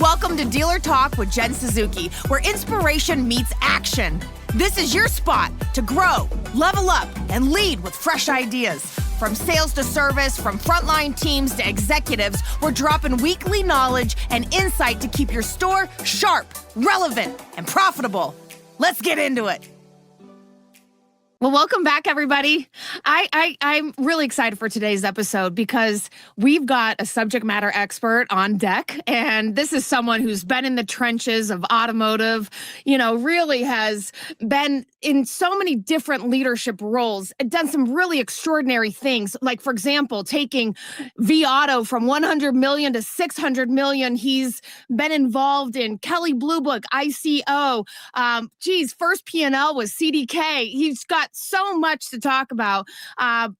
Welcome to Dealer Talk with Jen Suzuki, where inspiration meets action. This is your spot to grow, level up, and lead with fresh ideas. From sales to service, from frontline teams to executives, we're dropping weekly knowledge and insight to keep your store sharp, relevant, and profitable. Let's get into it. Well, welcome back, everybody. I'm really excited for today's episode because we've got a subject matter expert on deck, and this is someone who's been in the trenches of automotive, really has been in so many different leadership roles, done some really extraordinary things. Like, for example, taking vAuto from 100 million to 600 million. He's been involved in Kelley Blue Book, ICO. First P&L was CDK. He's got so much to talk about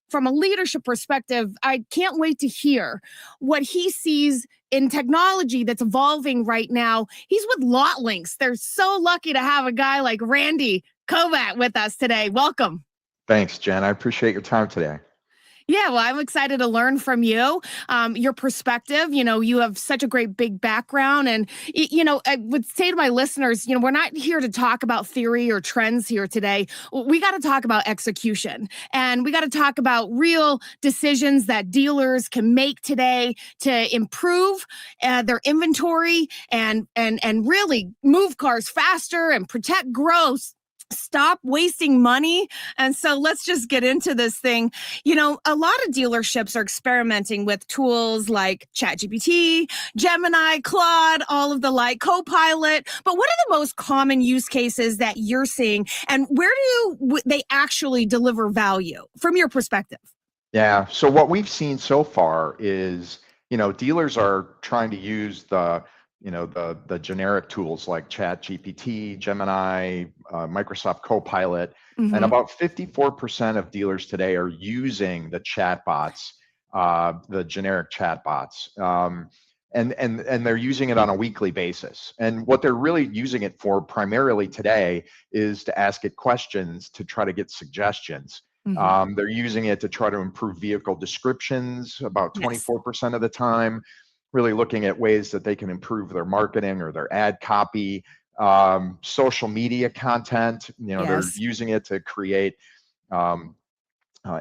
from a leadership perspective. I can't wait to hear what he sees in technology that's evolving right now. He's with LotLinx. They're so lucky to have a guy like Randy Kobat with us today. Welcome. Thanks, Jen. I appreciate your time today. Yeah, well, I'm excited to learn from you, your perspective. You have such a great big background. And, I would say to my listeners, we're not here to talk about theory or trends here today. We got to talk about execution. And we got to talk about real decisions that dealers can make today to improve their inventory and really move cars faster and protect growth. Stop wasting money. And so let's just get into this thing. A lot of dealerships are experimenting with tools like ChatGPT, Gemini, Claude, all of the like, Copilot. But what are the most common use cases that you're seeing, and where do they actually deliver value from your perspective? Yeah. So what we've seen so far is, dealers are trying to use the generic tools like ChatGPT, Gemini, Microsoft Copilot, and about 54% of dealers today are using the chatbots, the generic chatbots, and they're using it on a weekly basis. And what they're really using it for primarily today is to ask it questions to try to get suggestions. They're using it to try to improve vehicle descriptions about 24% of the time. Really looking at ways that they can improve their marketing or their ad copy, social media content. They're using it to create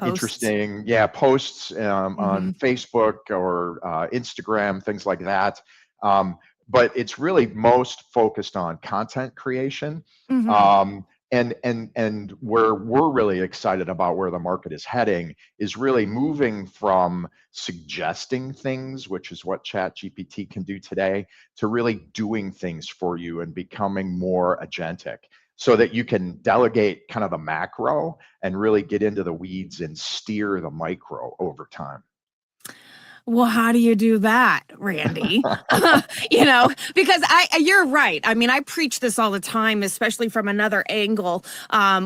interesting, posts on Facebook or Instagram, things like that. But it's really most focused on content creation. And where we're really excited about where the market is heading is really moving from suggesting things, which is what ChatGPT can do today, to really doing things for you and becoming more agentic so that you can delegate kind of the macro and really get into the weeds and steer the micro over time. Well, how do you do that, Randy? Because you're right. I mean, I preach this all the time, especially from another angle,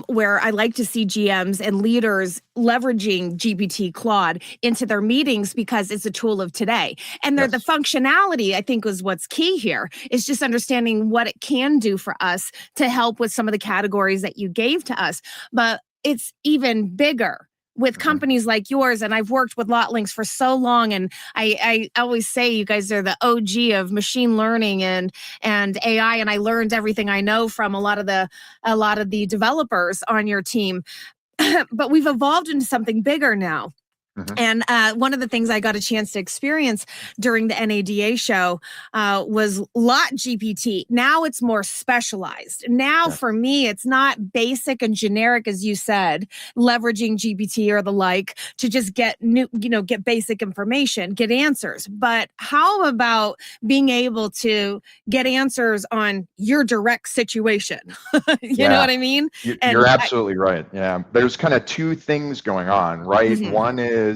where I like to see GMs and leaders leveraging GPT Claude into their meetings because it's a tool of today. And the functionality, I think, was what's key here, is just understanding what it can do for us to help with some of the categories that you gave to us. But it's even bigger with companies like yours, and I've worked with LotLinx for so long, and I always say you guys are the OG of machine learning and AI, and I learned everything I know from a lot of the developers on your team. But we've evolved into something bigger now. And one of the things I got a chance to experience during the NADA show was LotGPT. Now it's more specialized. Now for me, it's not basic and generic, as you said, leveraging GPT or the like to just get get basic information, get answers. But how about being able to get answers on your direct situation? You know what I mean? You're absolutely right. Yeah. There's kind of two things going on, right? One is,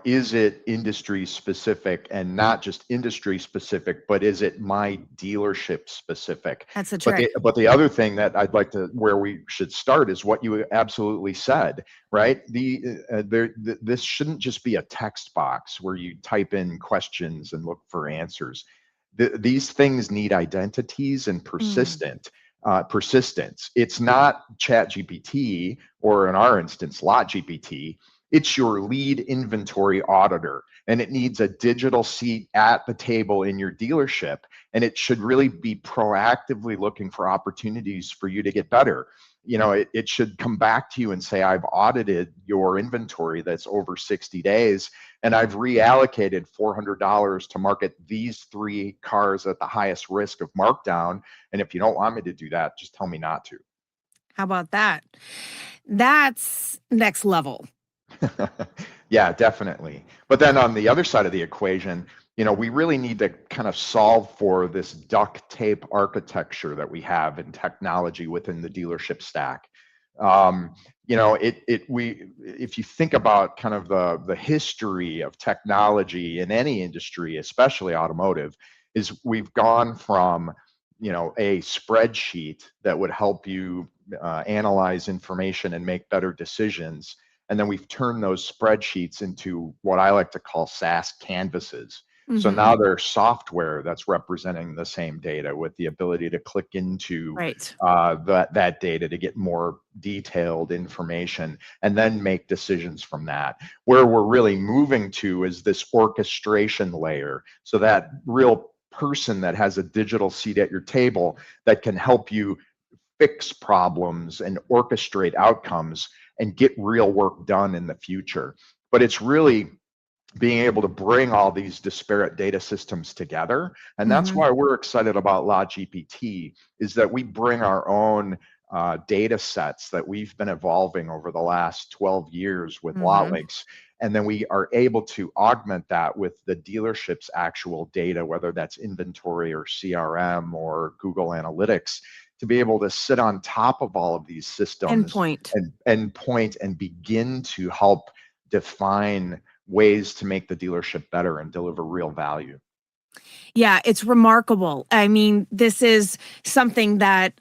is it industry specific, and not just industry specific, but is it my dealership specific? That's the trick. But the other thing that I'd like to, where we should start, is what you absolutely said, right? This shouldn't just be a text box where you type in questions and look for answers. These things need identities and persistence. It's not ChatGPT, or in our instance, LotGPT. It's your lead inventory auditor, and it needs a digital seat at the table in your dealership. and it should really be proactively looking for opportunities for you to get better. It should come back to you and say, I've audited your inventory that's over 60 days, and I've reallocated $400 to market these 3 cars at the highest risk of markdown. And if you don't want me to do that, just tell me not to. How about that? That's next level. Yeah, definitely. But then on the other side of the equation, we really need to kind of solve for this duct tape architecture that we have in technology within the dealership stack. If you think about kind of the history of technology in any industry, especially automotive, is we've gone from a spreadsheet that would help you analyze information and make better decisions. And then we've turned those spreadsheets into what I like to call SaaS canvases. So now there's software that's representing the same data with the ability to click into Right. that data to get more detailed information and then make decisions from that. Where we're really moving to is this orchestration layer. So that real person that has a digital seat at your table that can help you fix problems and orchestrate outcomes and get real work done in the future. But it's really being able to bring all these disparate data systems together. And that's why we're excited about LotGPT, is that we bring our own data sets that we've been evolving over the last 12 years with LotLinx. And then we are able to augment that with the dealership's actual data, whether that's inventory or CRM or Google Analytics, to be able to sit on top of all of these systems and point and begin to help define ways to make the dealership better and deliver real value. Yeah, it's remarkable. I mean, this is something that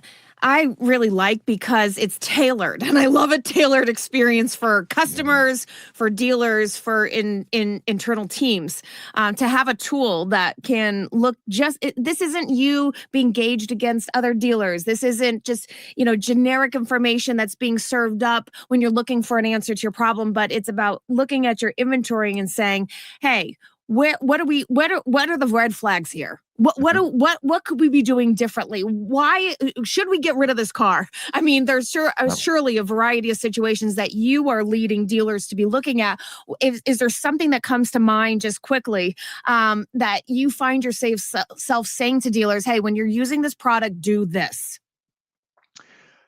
I really like because it's tailored, and I love a tailored experience for customers, for dealers, for in internal teams. To have a tool that can look this isn't you being gauged against other dealers. This isn't just generic information that's being served up when you're looking for an answer to your problem, but it's about looking at your inventory and saying, hey, what are the red flags here? What could we be doing differently? Why should we get rid of this car? I mean, there's surely a variety of situations that you are leading dealers to be looking at. Is there something that comes to mind just quickly that you find yourself saying to dealers, hey, when you're using this product, do this?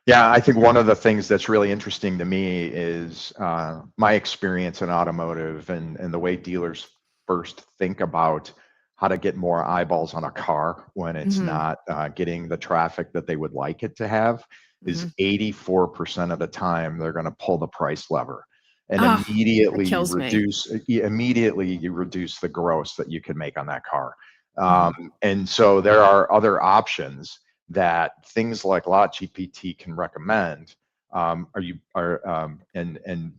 Yeah, I think one of the things that's really interesting to me is my experience in automotive and the way dealers first think about how to get more eyeballs on a car when it's not getting the traffic that they would like it to have is 84% of the time they're going to pull the price lever. And immediately you reduce the gross that you can make on that car. And so there are other options that things like LotGPT can recommend. And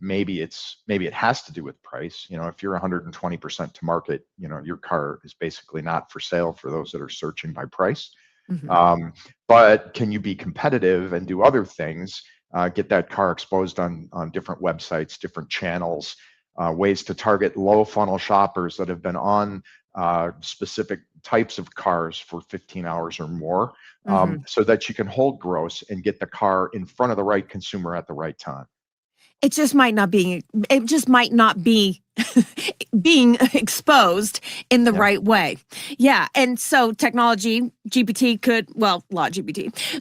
maybe it has to do with price. If you're 120% to market, your car is basically not for sale for those that are searching by price. But can you be competitive and do other things? Get that car exposed on different websites, different channels, ways to target low funnel shoppers that have been on specific types of cars for 15 hours or more, so that you can hold gross and get the car in front of the right consumer at the right time. It just might not be being exposed in the right way. Yeah. And so technology, LotGPT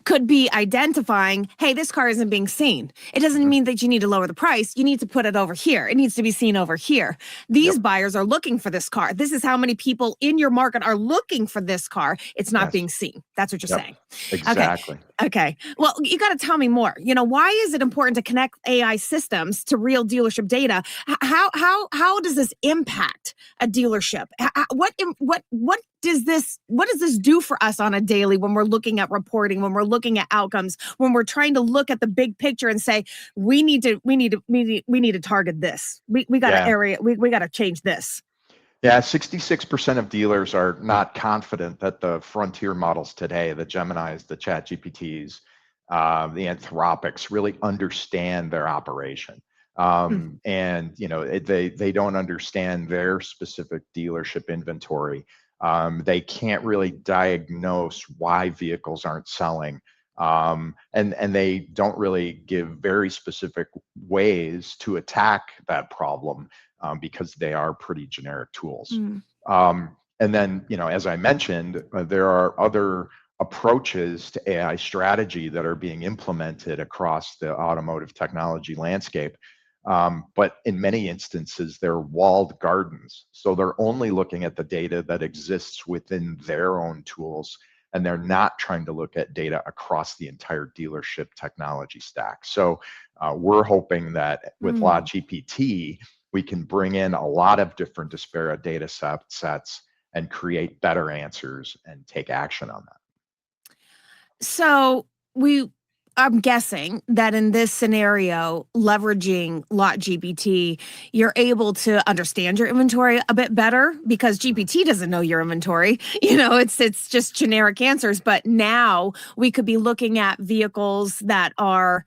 could be identifying, hey, this car isn't being seen. It doesn't mean that you need to lower the price. You need to put it over here. It needs to be seen over here. These buyers are looking for this car. This is how many people in your market are looking for this car. It's not being seen. That's what you're saying. Exactly. Okay. Well, you got to tell me more. Why is it important to connect AI systems to real dealership data? How does this impact a dealership? What does this do for us on a daily when we're looking at reporting, when we're looking at outcomes, when we're trying to look at the big picture and say we need to target this. We got we got to change this. Yeah, 66% of dealers are not confident that the frontier models today, the Geminis, the ChatGPTs, the Anthropics, really understand their operation. And they don't understand their specific dealership inventory. They can't really diagnose why vehicles aren't selling. And they don't really give very specific ways to attack that problem, because they are pretty generic tools. Mm, And then, as I mentioned, there are other approaches to AI strategy that are being implemented across the automotive technology landscape. But in many instances, they're walled gardens. So they're only looking at the data that exists within their own tools, and they're not trying to look at data across the entire dealership technology stack. So we're hoping that with mm. LotGPT, we can bring in a lot of different disparate data sets and create better answers and take action on that. So we I'm guessing that in this scenario, leveraging LotGPT, you're able to understand your inventory a bit better because GPT doesn't know your inventory. It's just generic answers. But now we could be looking at vehicles that are,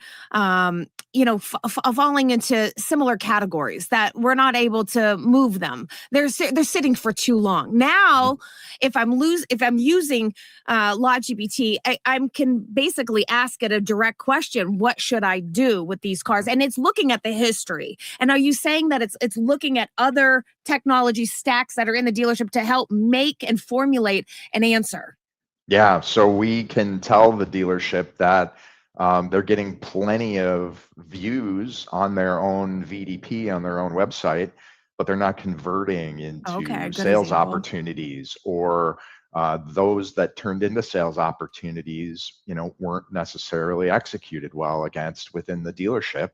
falling into similar categories that we're not able to move them. They're sitting for too long. Now, if I'm using LotGPT, I can basically ask it a direct question: what should I do with these cars? And it's looking at the history. And are you saying that it's looking at other technology stacks that are in the dealership to help make and formulate an answer? Yeah, so we can tell the dealership that they're getting plenty of views on their own VDP on their own website, but they're not converting Okay, into good sales example. opportunities, or those that turned into sales opportunities, weren't necessarily executed well against within the dealership.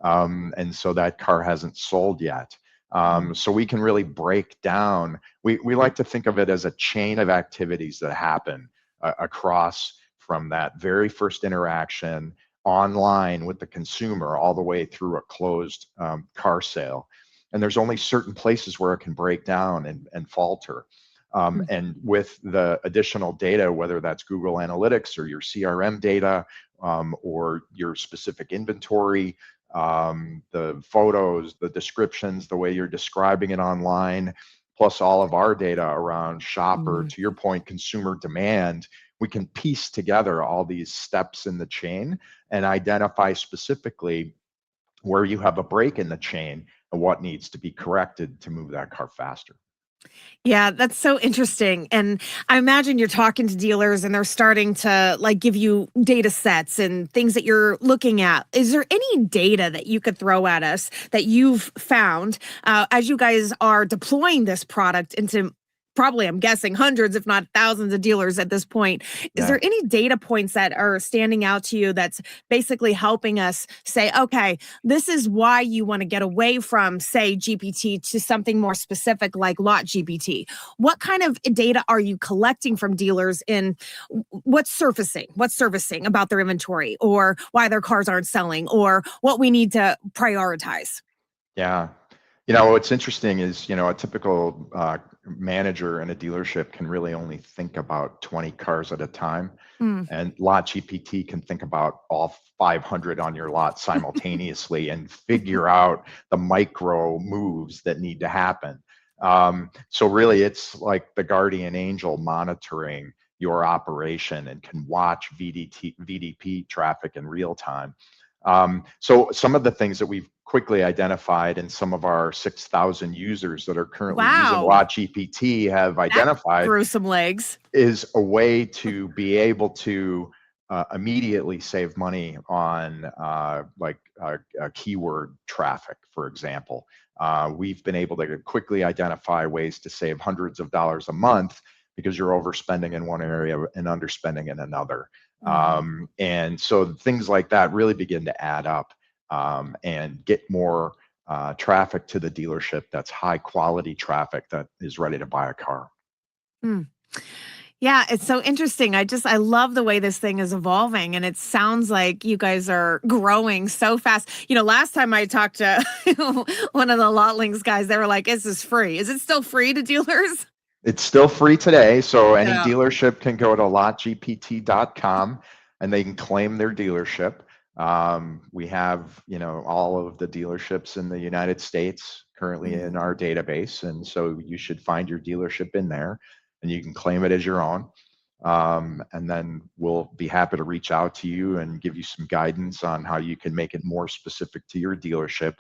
And so that car hasn't sold yet. Mm, So we can really break down. We like to think of it as a chain of activities that happen across from that very first interaction online with the consumer all the way through a closed car sale. And there's only certain places where it can break down and falter. mm, And with the additional data, whether that's Google Analytics or your CRM data, or your specific inventory, the photos, the descriptions, the way you're describing it online, plus all of our data around shopper, mm. to your point, consumer demand, we can piece together all these steps in the chain and identify specifically where you have a break in the chain and what needs to be corrected to move that car faster. Yeah, that's so interesting. And I imagine you're talking to dealers and they're starting to like give you data sets and things that you're looking at. Is there any data that you could throw at us that you've found as you guys are deploying this product into probably, I'm guessing, hundreds, if not thousands of dealers at this point? Is Yeah. there any data points that are standing out to you that's basically helping us say, okay, this is why you want to get away from, say, GPT to something more specific like LotGPT? What kind of data are you collecting from dealers in what's surfacing about their inventory or why their cars aren't selling or what we need to prioritize? Yeah. What's interesting is, a typical manager in a dealership can really only think about 20 cars at a time. Mm, And LotGPT can think about all 500 on your lot simultaneously and figure out the micro moves that need to happen. So really, it's like the guardian angel monitoring your operation and can watch VDP traffic in real time. So some of the things that we've quickly identified and some of our 6,000 users that are currently using wow, LotGPT have that identified grew some legs. is a way to be able to immediately save money on keyword traffic, for example. We've been able to quickly identify ways to save hundreds of dollars a month because you're overspending in one area and underspending in another. Mhm. And so things like that really begin to add up, and get more traffic to the dealership that's high quality traffic that is ready to buy a car. Mm. Yeah, it's so interesting. I love the way this thing is evolving and it sounds like you guys are growing so fast. Last time I talked to one of the LotLinx guys, they were like, "Is this free? Is it still free to dealers?" It's still free today, so any Yeah. dealership can go to lotgpt.com and they can claim their dealership. We have, all of the dealerships in the United States currently in Mhm. our database, and so you should find your dealership in there. and you can claim it as your own. And then we'll be happy to reach out to you and give you some guidance on how you can make it more specific to your dealership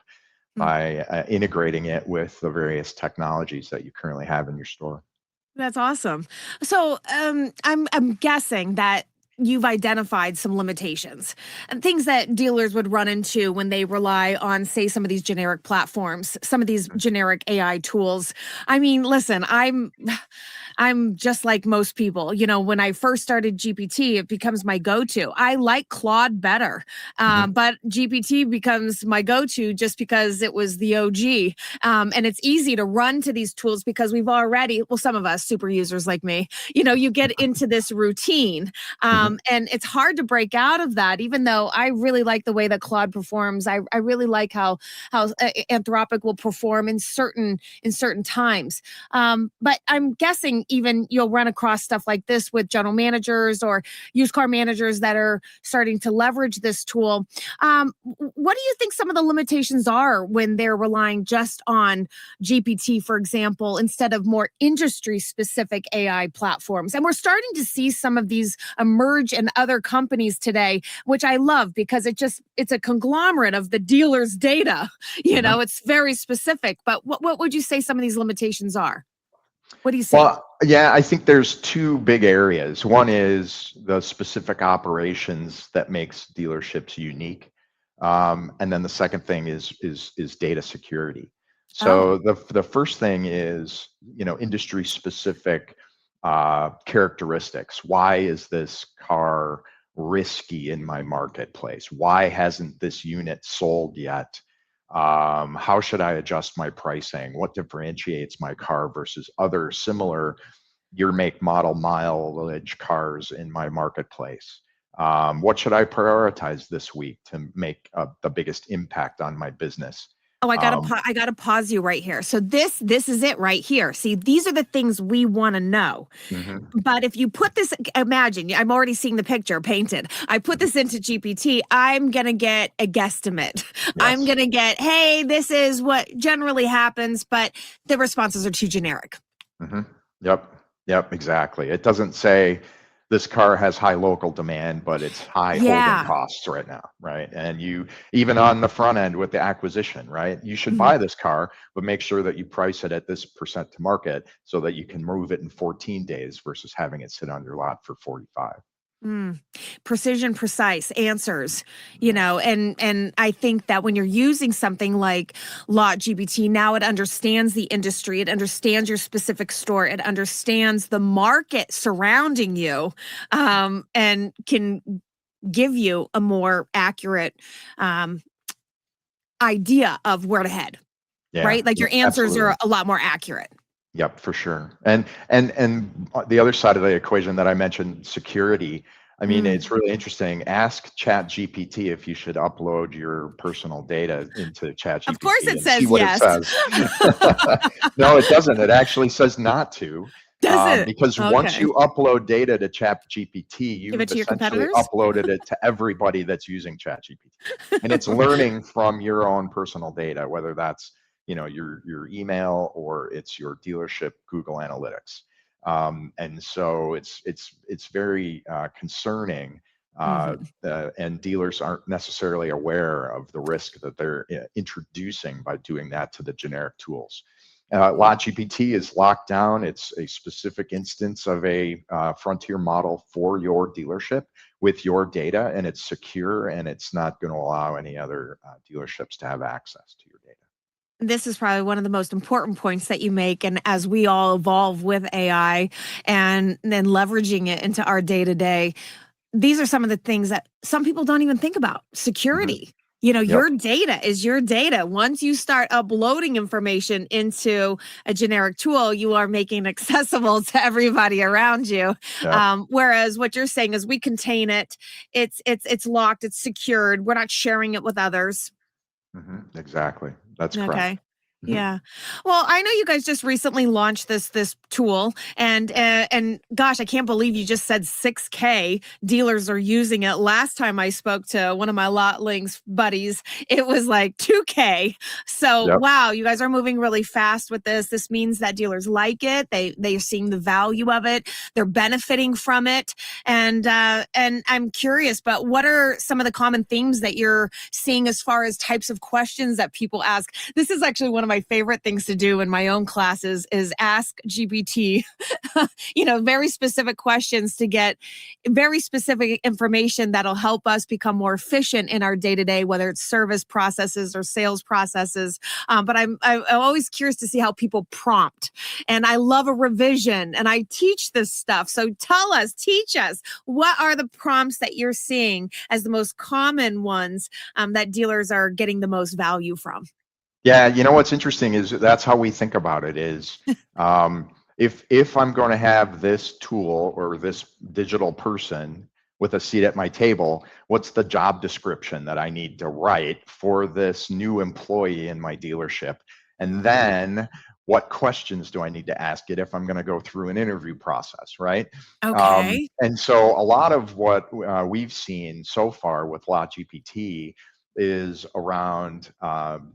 by integrating it with the various technologies that you currently have in your store. That's awesome. So, I'm guessing that you've identified some limitations and things that dealers would run into when they rely on, say, some of these generic platforms, some of these generic AI tools. I mean, listen, I'm just like most people. You know, when I first started GPT, it becomes my go-to. I like Claude better, Mhm. but GPT becomes my go-to just because it was the OG. And it's easy to run to these tools because we've already, well, some of us super users like me, you know, you get into this routine. Mhm. And it's hard to break out of that, even though I really like the way that Claude performs. I really like how Anthropic will perform in certain times. But I'm guessing even you'll run across stuff like this with general managers or used car managers that are starting to leverage this tool. What do you think some of the limitations are when they're relying just on GPT, for example, instead of more industry specific AI platforms? And we're starting to see some of these emerge in other companies today, which I love because it's a conglomerate of the dealer's data. You Mhm. know, it's very specific. But what would you say some of these limitations are? What do you see? Well, yeah, I think there's two big areas. One is the specific operations that makes dealerships unique, and then the second thing is data security. Oh, So the first thing is, industry specific characteristics. Why is this car risky in my marketplace? Why hasn't this unit sold yet? How should I adjust my pricing? What differentiates my car versus other similar year, make, model, mileage cars in my marketplace? What should I prioritize this week to make the biggest impact on my business? oh, Um, I gotta pause you right here. So this is it right here. See, these are the things we want to know. mhm, But if you put this, imagine, I'm already seeing the picture painted. I put mhm. this into GPT, I'm going to get a guesstimate. I'm Yes. going to get, hey, this is what generally happens, but the responses are too generic. Hmm. Yep. Yep. Exactly. It doesn't say this car has high local demand, but it's high holding Yeah. costs right now, right? And you even on the front end with the acquisition, right? You should Mhm. buy this car, but make sure that you price it at this percent to market so that you can move it in 14 days versus having it sit on your lot for 45. Mm. Precision, precise answers, you Yeah. know, and I think that when you're using something like LotGPT, now it understands the industry, it understands your specific store, it understands the market surrounding you, and can give you a more accurate um, idea of where to head, Yeah. right? Like Yep. your answers Absolutely. are a lot more accurate. Yep, for sure. And the other side of the equation that I mentioned, security. I mean, Mm. it's really interesting. Ask ChatGPT if you should upload your personal data into Of course, ChatGPT it and see says what it yes. says. No, it doesn't. It actually says not to, Does it? because once Okay. you upload data to ChatGPT, Give it you've to your essentially competitors. uploaded it to everybody that's using ChatGPT, and it's learning from your own personal data, whether that's your email or it's your dealership Google Analytics. And so it's very concerning, Mhm. and dealers aren't necessarily aware of the risk that they're introducing by doing that to the generic tools. LotGPT is locked down. It's a specific instance of a frontier model for your dealership with your data, and it's secure, and it's not going to allow any other dealerships to have access to your data. This is probably one of the most important points that you make. And as we all evolve with AI and then leveraging it into our day to day, these are some of the things that some people don't even think about. Hmm. Security. You know, Yep. your data is your data. Once you start uploading information into a generic tool, you are making it accessible to everybody around you. Yep. Whereas what you're saying is we contain it. It's locked. It's secured. We're not sharing it with others. Exactly. That's Okay. correct. Mhm. Yeah. Well, I know you guys just recently launched this tool, and gosh, I can't believe you just said 6K dealers are using it. Last time I spoke to one of my LotLinx buddies, it was like 2K. So Yep. wow, you guys are moving really fast with this. This means that dealers like it. They're seeing the value of it. They're benefiting from it. And I'm curious, but what are some of the common themes that you're seeing as far as types of questions that people ask? This is actually one of my favorite things to do in my own classes is ask GPT, very specific questions to get very specific information that'll help us become more efficient in our day to day, whether it's service processes or sales processes. But I'm always curious to see how people prompt. And I love a revision and I teach this stuff. So teach us, what are the prompts that you're seeing as the most common ones that dealers are getting the most value from? Yeah, what's interesting is that's how we think about it is if I'm going to have this tool or this digital person with a seat at my table, what's the job description that I need to write for this new employee in my dealership? And then what questions do I need to ask it if I'm going to go through an interview process, right? Okay. And so a lot of what we've seen so far with LotGPT is around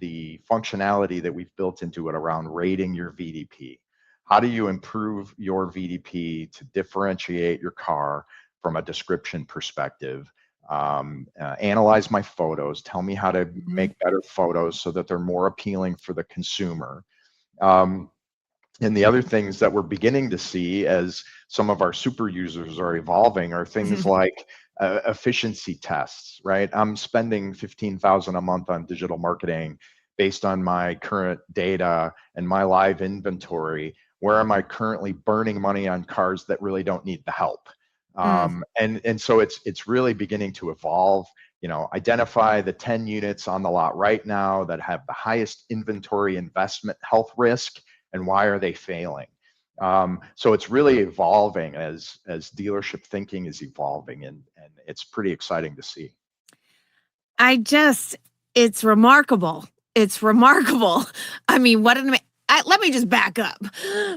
the functionality that we've built into it around rating your VDP. How do you improve your VDP to differentiate your car from a description perspective? Analyze my photos, tell me how to Mhm. make better photos so that they're more appealing for the consumer. Um, and the other things that we're beginning to see as some of our super users are evolving are things like efficiency tests, right? I'm spending 15,000 a month on digital marketing based on my current data and my live inventory. Where am I currently burning money on cars that really don't need the help? Mm. And so it's really beginning to evolve. Identify the 10 units on the lot right now that have the highest inventory investment health risk, and why are they failing? So it's really evolving as dealership thinking is evolving, and it's pretty exciting to see. It's remarkable. It's remarkable. I mean, let me just back up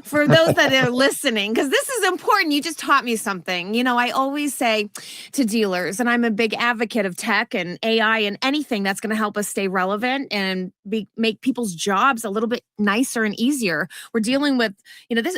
for those that are listening, because this is important. You just taught me something. I always say to dealers, and I'm a big advocate of tech and AI and anything that's going to help us stay relevant and make people's jobs a little bit nicer and easier. We're dealing with,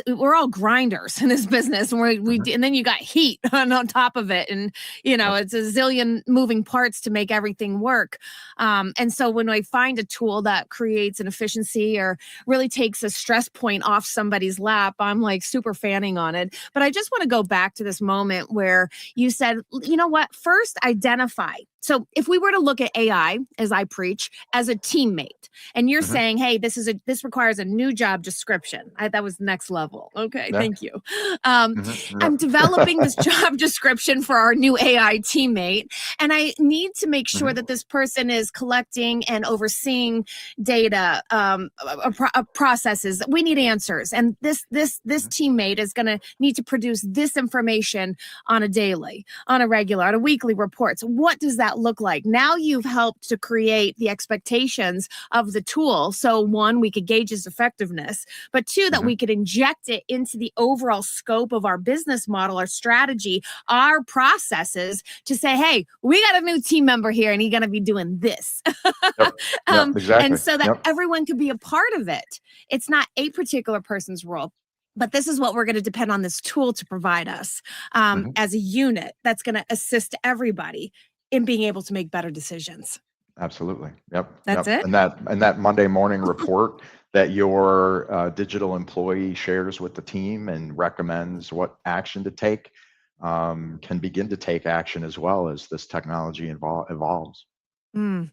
we're all grinders in this business, and Mhm. and then you got heat on top of it, and Yep. it's a zillion moving parts to make everything work. And so when I find a tool that creates an efficiency or really takes a stress point off somebody's lap, I'm like super fanning on it. But I just want to go back to this moment where you said, you know what? First, identify. So if we were to look at AI, as I preach, as a teammate, and you're Mhm. saying, hey, this requires a new job description. That was next level. Okay, Yeah. thank you. Um, Mhm. I'm Yep. developing this job description for our new AI teammate, and I need to make sure Mhm. that this person is collecting and overseeing data, processes. We need answers, and this Mhm. teammate is going to need to produce this information on a daily, on a regular, on a weekly reports. What does that look like? Now you've helped to create the expectations of the tool. So one, we could gauge its effectiveness, but two, that Mhm. we could inject it into the overall scope of our business model, our strategy, our processes to say, hey, we got a new team member here and he's going to be doing this. Yep. Yep. And Exactly. so that Yep. everyone can be a part of it. It's not a particular person's role. But this is what we're going to depend on this tool to provide us Mhm. as a unit that's going to assist everybody in being able to make better decisions. Absolutely. Yep. That's Yep. it. And that Monday morning report that your digital employee shares with the team and recommends what action to take can begin to take action as well as this technology evolves. Mm.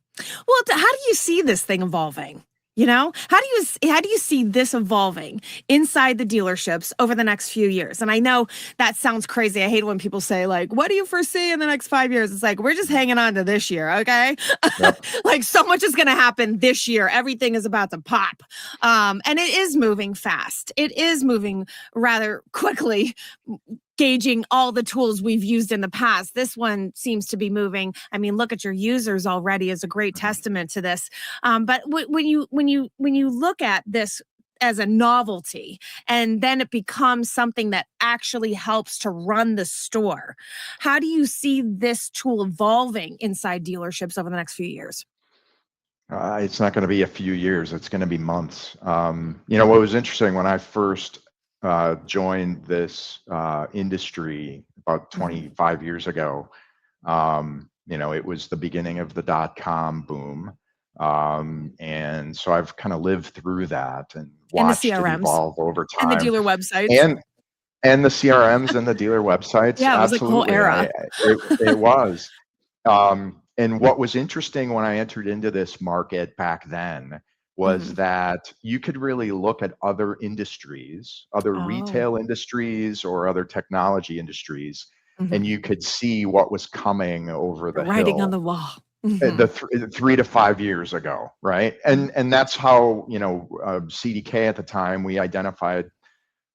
Well, how do you see this thing evolving? How do you see this evolving inside the dealerships over the next few years? And I know that sounds crazy. I hate when people say like, "What do you foresee in the next 5 years?" It's like we're just Mhm. hanging on to this year, okay? Yep. Like so much is going to happen this year. Everything is about to pop, and it is moving fast. It is moving rather quickly gauging all the tools we've used in the past. This one seems to be moving. I mean, look at your users already is a great testament to this. But when you look at this as a novelty and then it becomes something that actually helps to run the store, how do you see this tool evolving inside dealerships over the next few years? It's not going to be a few years. It's going to be months. What was interesting when I first joined this industry about Mhm. 25 years ago, it was the beginning of the dot-com boom. And so I've kind of lived through that and And the watched it CRMs evolve over and the time. dealer websites. And and the CRMs and the dealer websites, Yeah, it was like a whole absolutely. era. It was. And what was interesting when I entered into this market back then was Mhm. that you could really look at other industries, other Oh. retail industries or other technology industries, and Mhm. you could see what was coming over The the writing on hill the wall. Mhm. 3 to 5 years ago, right? Mhm. And that's how, CDK at the time, we identified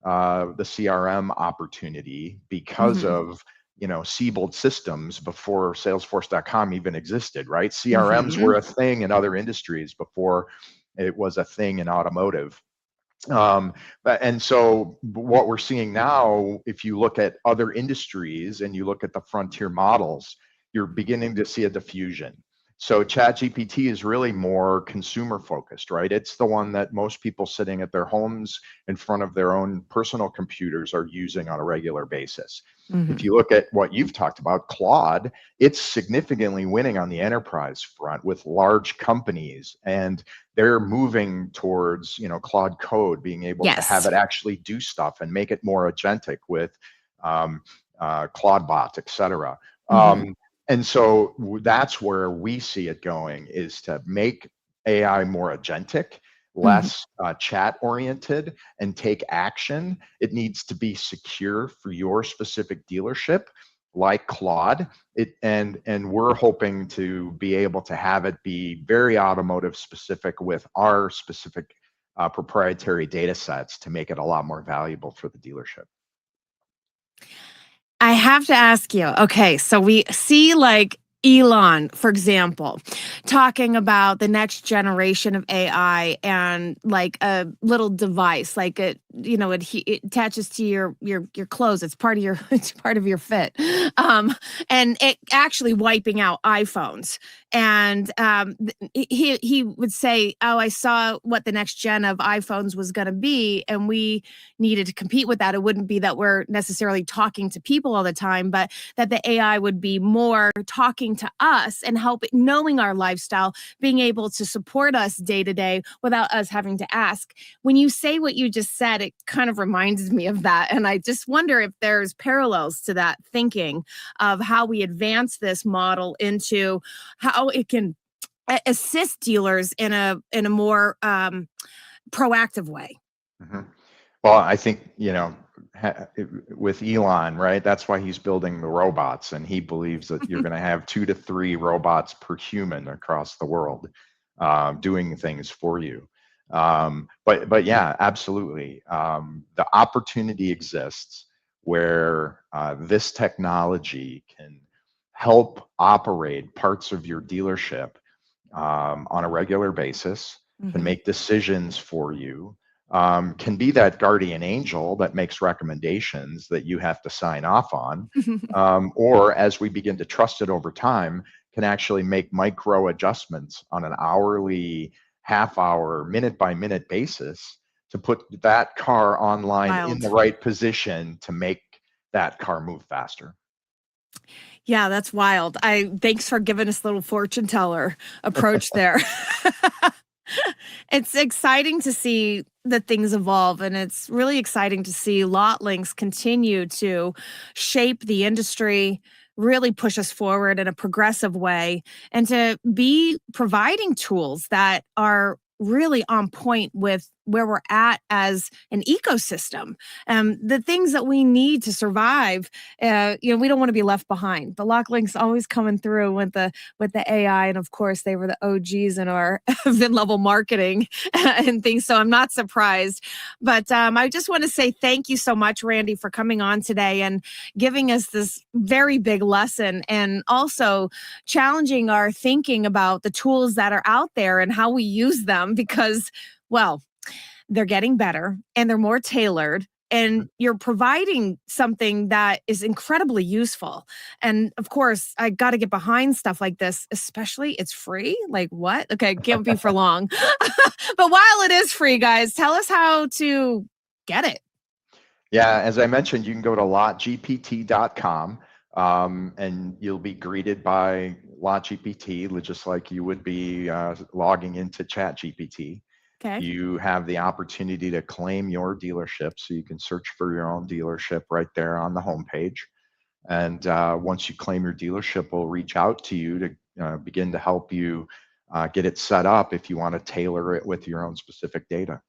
the CRM opportunity because Mhm. of Siebold systems before Salesforce.com even existed, right? CRMs Mhm. were a thing in other industries before it was a thing in automotive. And so what we're seeing now, if you look at other industries and you look at the frontier models, you're beginning to see a diffusion. So ChatGPT is really more consumer focused, right? It's the one that most people sitting at their homes in front of their own personal computers are using on a regular basis. If Mhm. you look at what you've talked about, Claude, it's significantly winning on the enterprise front with large companies, and they're moving towards Claude Code, being able to have Yes. it actually do stuff and make it more agentic with um, Claude bots, etc. Mhm. And so that's where we see it going, is to make AI more agentic, Mhm. less chat oriented, and take action. It needs to be secure for your specific dealership, like Claude. And we're hoping to be able to have it be very automotive specific with our specific proprietary data sets to make it a lot more valuable for the dealership. I have to ask you, okay, so we see like Elon, for example, talking about the next generation of AI and like a little device, like it attaches to your clothes. It's part of your it's part of your fit, and it actually wiping out iPhones. And he would say, "Oh, I saw what the next gen of iPhones was going to be, and we needed to compete with that. It wouldn't be that we're necessarily talking to people all the time, but that the AI would be more talking to us and help knowing our lifestyle, being able to support us day to day without us having to ask." When you say what you just said, it kind of reminds me of that. And I just wonder if there's parallels to that thinking of how we advance this model into how it can assist dealers in a more proactive way. Mhm. Well, I think, with Elon, right? That's why he's building the robots, and he believes that you're going to have 2 to 3 robots per human across the world doing things for you. But yeah, absolutely. The opportunity exists where this technology can help operate parts of your dealership on a regular basis, can Mhm. make decisions for you, can be that guardian angel that makes recommendations that you have to sign off on, or as we begin to trust it over time, can actually make micro adjustments on an hourly, half hour, minute by minute basis to put that car online in the Wild. right position to make that car move faster. Yeah, that's wild. I thanks for giving us a little fortune teller approach there. It's exciting to see that things evolve, and it's really exciting to see LotLinx continue to shape the industry, really push us forward in a progressive way, and to be providing tools that are really on point with where we're at as an ecosystem. The things that we need to survive, we don't want to be left behind. The LotLinx always coming through with the AI, and of course they were the OGs in our VIN level marketing and things. So I'm not surprised. But I just want to say thank you so much, Randy, for coming on today and giving us this very big lesson, and also challenging our thinking about the tools that are out there and how we use them, because, well, they're getting better and they're more tailored, and you're providing something that is incredibly useful. And of course, I got to get behind stuff like this, especially it's free. Like, what? Okay, can't be for long. But while it is free, guys, tell us how to get it. Yeah, as I mentioned, you can go to lotgpt.com, and you'll be greeted by LotGPT, just like you would be logging into ChatGPT. Okay. You have the opportunity to claim your dealership, so you can search for your own dealership right there on the homepage. And once you claim your dealership, we'll reach out to you to begin to help you get it set up if you want to tailor it with your own specific data.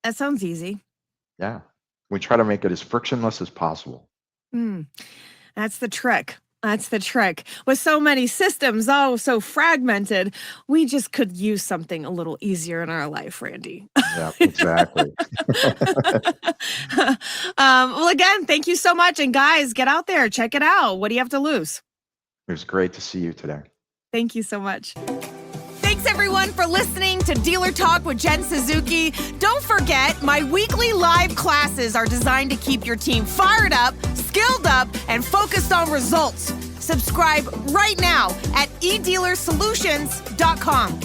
That sounds easy. Yeah, we try to make it as frictionless as possible. That's the trick. That's the trick. With so many systems, so fragmented, we just could use something a little easier in our life, Randy. Yeah, exactly. Well, again, thank you so much. And guys, get out there, check it out. What do you have to lose? It was great to see you today. Thank you so much. Thanks, everyone, for listening to Dealer Talk with Jen Suzuki. Don't forget, my weekly live classes are designed to keep your team fired up, skilled up, and focused on results. Subscribe right now at edealersolutions.com.